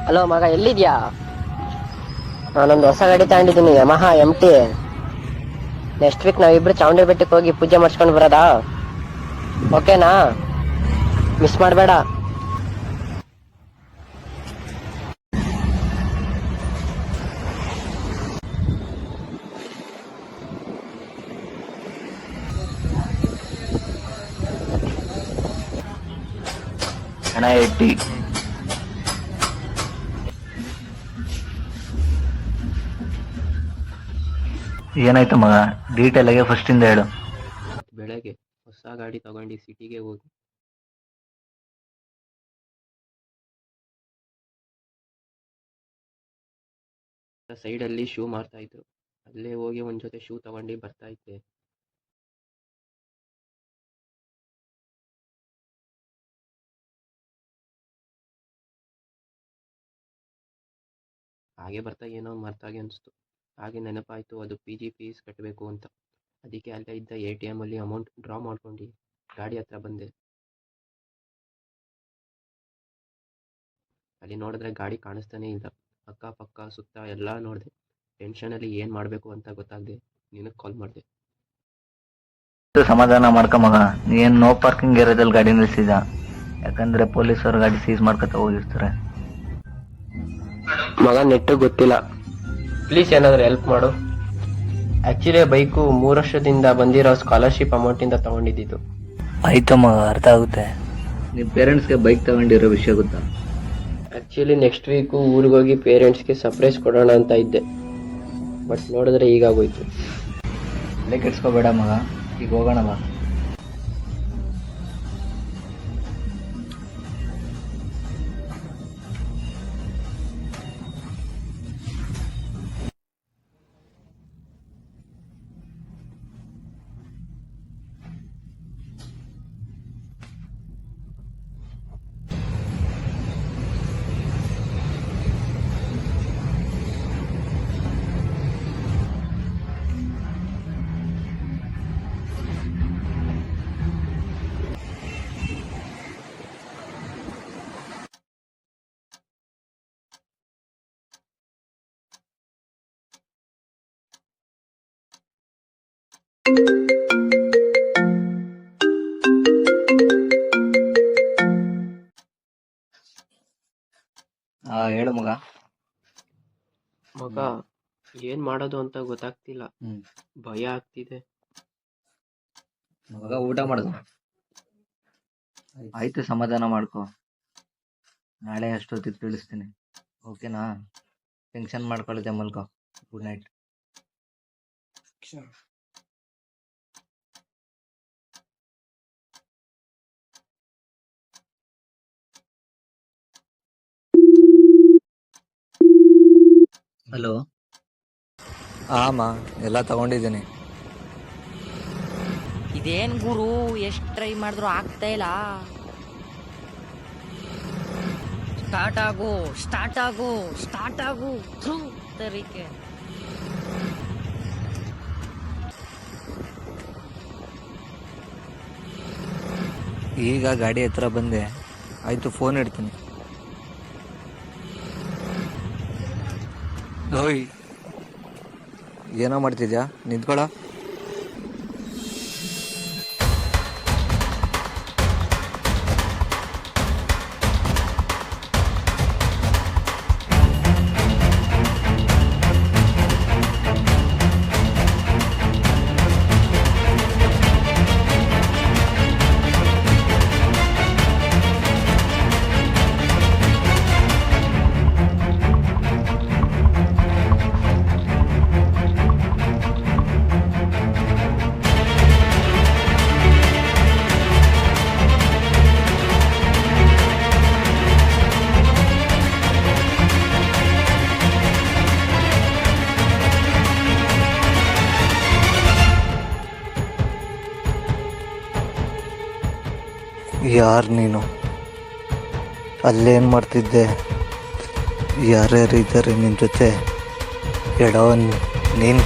Hello ಮಗ, ಎಲ್ಲಿದ್ಯಾ? ನಾನೊಂದು ಹೊಸ ಗಾಡಿ ತಗೊಂಡಿದ್ದೀನಿ, ಯಮಹಾ MT. ನೆಕ್ಸ್ಟ್ ವೀಕ್ ನಾವಿಬ್ರು ಚಾಮುಂಡಿ ಬೆಟ್ಟಕ್ಕೆ ಹೋಗಿ ಪೂಜೆ ಮಾಡಿಸ್ಕೊಂಡು ಬರೋದಾ? ಓಕೆನಾ? ಮಿಸ್ ಮಾಡಬೇಡ. ಹಣ 80. ಏನಾಯ್ತು ಮಗ? ಡೀಟೇಲ್ ಆಗಿ ಫಸ್ಟ್ ಇಂದ ಹೇಳು. ಬೆಳಗ್ಗೆ ಹೊಸ ಗಾಡಿ ತಗೊಂಡು ಸಿಟಿಗೆ ಹೋಗಿ ಸೈಡಲ್ಲಿ ಶೂ ಮಾರ್ತಾ ಇದ್ರು. ಅಲ್ಲೇ ಹೋಗಿ ಒಂದ್ ಜೊತೆ ಶೂ ತಗೊಂಡು ಬರ್ತಾ ಇದ್ದೆ. ಹಾಗೆ ಬರ್ತಾ ಏನೋ ಮರ್ತಾಗೆ ಅನಿಸ್ತು. ಹಾಗೆ ನೆನಪಾಯ್ತು, ಅದು PG ಫೀಸ್ ಕಟ್ಟಬೇಕು ಅಂತ. ಅದಕ್ಕೆ ಅಲ್ಲೇ ಇದ್ದ ATM ಅಲ್ಲಿ ಅಮೌಂಟ್ ಡ್ರಾ ಮಾಡ್ಕೊಂಡು ಗಾಡಿ ಹತ್ರ ಬಂದೆ. ಅಲ್ಲಿ ನೋಡಿದ್ರೆ ಗಾಡಿ ಕಾಣಿಸ್ತಾನೆ ಇಲ್ಲ. ಅಕ್ಕಪಕ್ಕ ಸುತ್ತ ಎಲ್ಲ ನೋಡಿದೆ. ಟೆನ್ಷನಲ್ಲಿ ಏನು ಮಾಡಬೇಕು ಅಂತ ಗೊತ್ತಾಗದೆ ನಿನಗೆ ಕಾಲ್ ಮಾಡಿದೆ. ಸಮಾಧಾನ ಮಾಡ್ಕ ಮಗ. ಏನ್ ನೋ ಪಾರ್ಕಿಂಗ್ ಏರಿಯಾದಲ್ಲಿ ಗಾಡಿ ನಿಲ್ಸಿದ? ಯಾಕಂದ್ರೆ ಪೊಲೀಸರು ಗಾಡಿ ಸೀಸ್ ಮಾಡ್ಕೊತ ಹೋಗಿರ್ತಾರೆ. ಮಗ, ನೆಟ್ಟು ಗೊತ್ತಿಲ್ಲ, ಪ್ಲೀಸ್ ಏನಾದರೂ ಹೆಲ್ಪ್ ಮಾಡು. ಆ್ಯಕ್ಚುಲಿ ಬೈಕು 3 ವರ್ಷದಿಂದ ಬಂದಿರೋ ಸ್ಕಾಲರ್ಶಿಪ್ ಅಮೌಂಟಿಂದ ತಗೊಂಡಿದ್ದು. ಆಯ್ತು ಮಗ, ಅರ್ಥ ಆಗುತ್ತೆ. ನಿಮ್ಮ ಪೇರೆಂಟ್ಸ್ಗೆ ಬೈಕ್ ತಗೊಂಡಿರೋ ವಿಷಯ ಗೊತ್ತಾ? ಆ್ಯಕ್ಚುಲಿ ನೆಕ್ಸ್ಟ್ ವೀಕು ಊರಿಗೋಗಿ ಪೇರೆಂಟ್ಸ್ಗೆ ಸರ್ಪ್ರೈಸ್ ಕೊಡೋಣ ಅಂತ ಇದ್ದೆ. ಬಟ್ ನೋಡಿದ್ರೆ ಈಗಾಗೋಯ್ತು. ಅಲ್ಲೇ ಕೆಡ್ಸ್ಕೋಬೇಡ ಮಗ, ಈಗ ಹೋಗೋಣ ಬಾ. ಹೇಳು ಮಗ. ಮಗ, ಏನ್ ಮಾಡೋದು ಅಂತ ಗೊತ್ತಾಗ್ತಿಲ್ಲ. ಭಯ ಆಗ್ತಿದೆ. ಮಗ, ಊಟ ಮಾಡುದು. ಆಯ್ತು, ಸಮಾಧಾನ ಮಾಡ್ಕೊ. ನಾಳೆ ಅಷ್ಟೊತ್ತಿಗೆ ತಿಳಿಸ್ತೀನಿ, ಓಕೆನಾ? ಟೆನ್ಷನ್ ಮಾಡ್ಕೊಳ್ಳದೆ ಮಲ್ಕೋ. Good night. ಹಲೋ. ಆಮ, ಎಲ್ಲ ತಗೊಂಡಿದ್ದೀನಿ. ಇದೇನ್ ಗುರು, ಎಷ್ಟು ಟ್ರೈ ಮಾಡಿದ್ರು ಆಗ್ತಾ ಇಲ್ಲ. ಸ್ಟಾರ್ಟ್ ಆಗು ಸ್ಟಾರ್ಟ್ ಆಗು ಸ್ಟಾರ್ಟ್ ಆಗು. ತರೀಕೆ ಈಗ ಗಾಡಿ ಹತ್ರ ಬಂದೆ. ಆಯ್ತು, ಫೋನ್ ಇಡ್ತೀನಿ. ಓಯ್, ಏನೋ ಮಾಡ್ತಿದ್ಯಾ? ನಿಂತ್ಕೊಳ. ಯಾರು ನೀನು? ಅಲ್ಲೇನು ಮಾಡ್ತಿದ್ದೆ? ಯಾರ್ಯಾರು ಇದ್ದಾರೆ ನಿನ್ನ ಜೊತೆ? ಎಡೋ ನೀನು?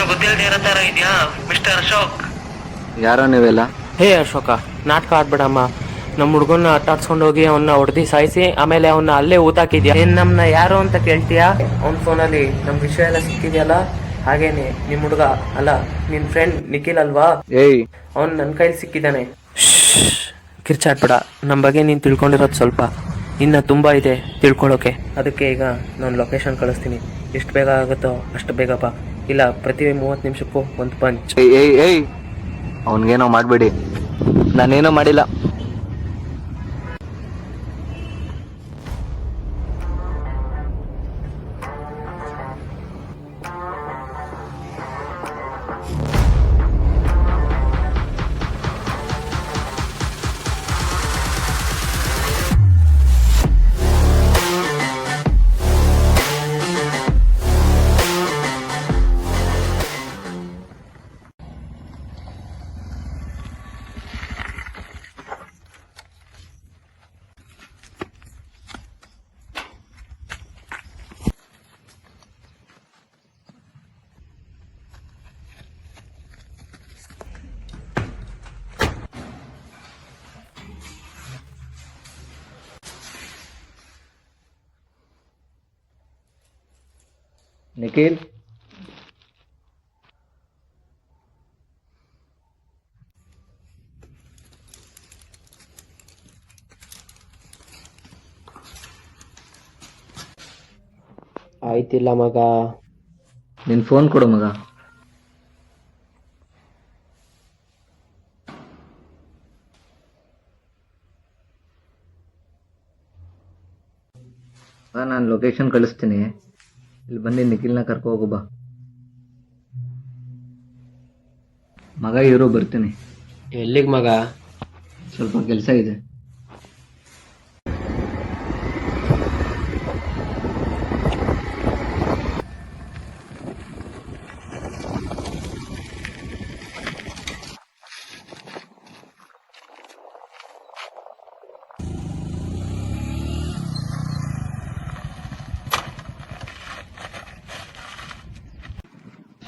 ಏನು ಗೊತ್ತಿಲ್ಲದೆ ಇರೋ ತರ ಇದೆಯಾ ಮಿಸ್ಟರ್ ಅಶೋಕ್? ಯಾರೋ ನೀವೆಲ್ಲ? ಹೇ ಅಶೋಕ, ನಾಟಕ ಆಡ್ಬೇಡಮ್ಮ. ನಮ್ಮ ಹುಡುಗನ್ನ ಹತ್ತಾಡ್ಸ್ಕೊಂಡು ಹೋಗಿ ಅವನ್ನ ಹೊಡೆದಿ ಸಾಯಿಸಿ ಆಮೇಲೆ ಅವನ್ನ ಅಲ್ಲೇ ಊತಾಕಿದ್ಯಾ. ಏನ್ ನಮ್ನ ಯಾರು ಅಂತ ಕೇಳ್ತೀಯಾ? ಅವ್ನ ಫೋನಲ್ಲಿ ನಮ್ ವಿಷಯ ಎಲ್ಲ ಸಿಕ್ಕಿದ್ಯಲ್ಲ. ಹಾಗೇನೆ ನಿಮ್ ಹುಡುಗ ಅಲ್ಲ, ನಿನ್ ಫ್ರೆಂಡ್ ನಿಖಿಲ್ ಅಲ್ವಾ, ಏಯ್, ಅವ್ನ್ ನನ್ನ ಕೈಲಿ ಸಿಕ್ಕಿದ್ದಾನೆ. ಕಿರ್ಚಾಡ್ಬೇಡ. ನಮ್ಮ ಬಗ್ಗೆ ನೀನು ತಿಳ್ಕೊಂಡಿರೋದು ಸ್ವಲ್ಪ, ಇನ್ನು ತುಂಬ ಇದೆ ತಿಳ್ಕೊಳ್ಳೋಕೆ. ಅದಕ್ಕೆ ಈಗ ನಾನು ಲೊಕೇಶನ್ ಕಳಿಸ್ತೀನಿ. ಎಷ್ಟು ಬೇಗ ಆಗುತ್ತೋ ಅಷ್ಟು ಬೇಗ ಬಾ, ಇಲ್ಲ ಪ್ರತಿ 30 ನಿಮಿಷಕ್ಕೂ ಒಂದು ಪಂಚ್. ಏಯ್ ಅವನ್ಗೇನೋ ಮಾಡಬೇಡಿ, ನಾನೇನೋ ಮಾಡಿಲ್ಲ. ನಿಖಿಲ್, ಆಯ್ತಿಲ್ಲ ಮಗ. ನಿನ್ ಫೋನ್ ಕೊಡು ಮಗ. ನಾನು ಲೊಕೇಶನ್ ಕಳಿಸ್ತೀನಿ, ಇಲ್ಲಿ ಬಂದು ನಿಖಿಲ್ನ ಕರ್ಕೊ ಹೋಗು ಬಾ ಮಗ. ಇರೋ ಬರ್ತೀನಿ. ಎಲ್ಲಿಗೆ ಮಗ? ಸ್ವಲ್ಪ ಕೆಲಸ ಇದೆ.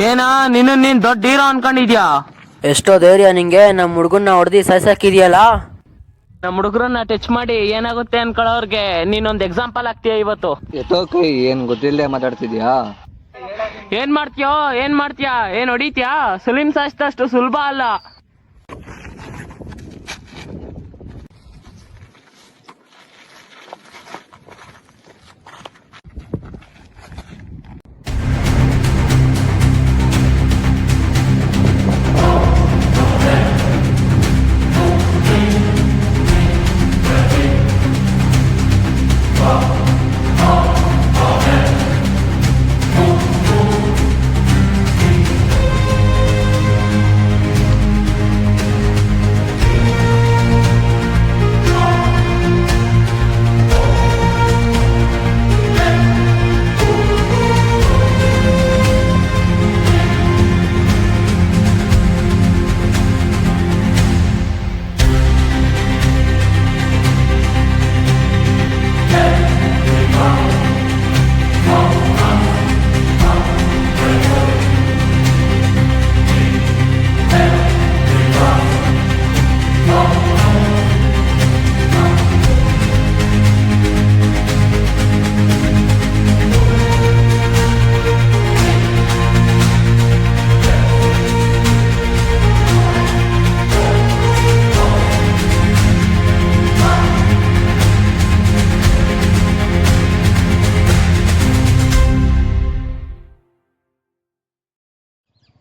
ಏನಾ ನೀನ್ ದೊಡ್ಡ ಹೀರೋ ಅನ್ಕೊಂಡಿದ್ಯಾ? ಎಷ್ಟೋ ಧೈರ್ಯ ನಿಂಗೆ ನಮ್ಮ ಹುಡುಗನ್ನ ಹೊಡೆದಿ ಸಾಯ್ಸಾಕಿದ್ಯಲ್ಲ. ನಮ್ಮ ಹುಡುಗರನ್ನ ಟಚ್ ಮಾಡಿ ಏನಾಗುತ್ತೆ ಅನ್ಕೊಳ್ಳೋರ್ಗೆ ನೀನೊಂದು ಎಕ್ಸಾಂಪಲ್ ಆಗ್ತೀಯ ಇವತ್ತು. ಎತ್ತೋಕೈ, ಏನ್ ಗೊತ್ತಿಲ್ಲದೆ ಮಾತಾಡ್ತಿದ್ಯಾ? ಏನ್ ಮಾಡ್ತೀಯಾ? ಏನ್ ಹೊಡಿತ್ಯಾ? ಸಲೀಂ ಸಾಯಿಸಿದಷ್ಟು ಸುಲಭ ಅಲ್ಲ.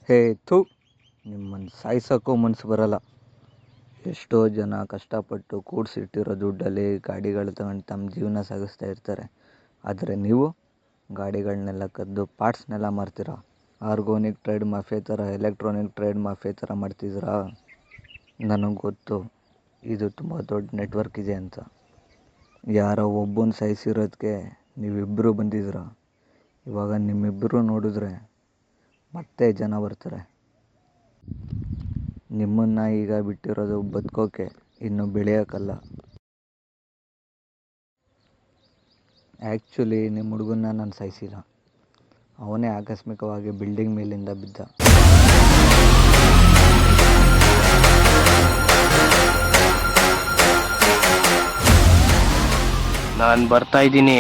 ಹೇ ಥೂ, ನಿಮ್ಮನ್ನು ಸಾಯಿಸೋಕ್ಕೂ ಮನಸ್ಸು ಬರಲ್ಲ. ಎಷ್ಟೋ ಜನ ಕಷ್ಟಪಟ್ಟು ಕೂಡಿಸಿಟ್ಟಿರೋ ದುಡ್ಡಲ್ಲಿ ಗಾಡಿಗಳು ತಗೊಂಡು ತಮ್ಮ ಜೀವನ ಸಾಗಿಸ್ತಾ ಇರ್ತಾರೆ. ಆದರೆ ನೀವು ಗಾಡಿಗಳನ್ನೆಲ್ಲ ಕದ್ದು ಪಾರ್ಟ್ಸ್ನೆಲ್ಲ ಮಾರ್ತೀರಾ. ಆರ್ಗೋನಿಕ್ ಟ್ರೇಡ್ ಮಾಫಿಯಾ ಥರ, ಎಲೆಕ್ಟ್ರಾನಿಕ್ ಟ್ರೇಡ್ ಮಾಫಿಯಾ ಥರ ಮಾಡ್ತಿದ್ದೀರಾ. ನನಗೆ ಗೊತ್ತು ಇದು ತುಂಬ ದೊಡ್ಡ ನೆಟ್ವರ್ಕ್ ಇದೆ ಅಂತ. ಯಾರೋ ಒಬ್ಬನ ಸಾಯಿಸಿರೋದಕ್ಕೆ ನೀವಿಬ್ಬರು ಬಂದಿದ್ದೀರ. ಇವಾಗ ನಿಮ್ಮಿಬ್ಬರು ನೋಡಿದ್ರೆ ಮತ್ತೆ ಜನ ಬರ್ತಾರೆ. ನಿಮ್ಮನ್ನು ಈಗ ಬಿಟ್ಟಿರೋದು ಬದುಕೋಕೆ, ಇನ್ನು ಬೆಳೆಯೋಕ್ಕಲ್ಲ. ಆ್ಯಕ್ಚುಲಿ ನಿಮ್ಮ ಹುಡುಗನ್ನ ನಾನು ಸಾಯಿಸಿಲ್ಲ. ಅವನೇ ಆಕಸ್ಮಿಕವಾಗಿ ಬಿಲ್ಡಿಂಗ್ ಮೇಲಿಂದ ಬಿದ್ದ. ನಾನು ಬರ್ತಾ ಇದ್ದೀನಿ.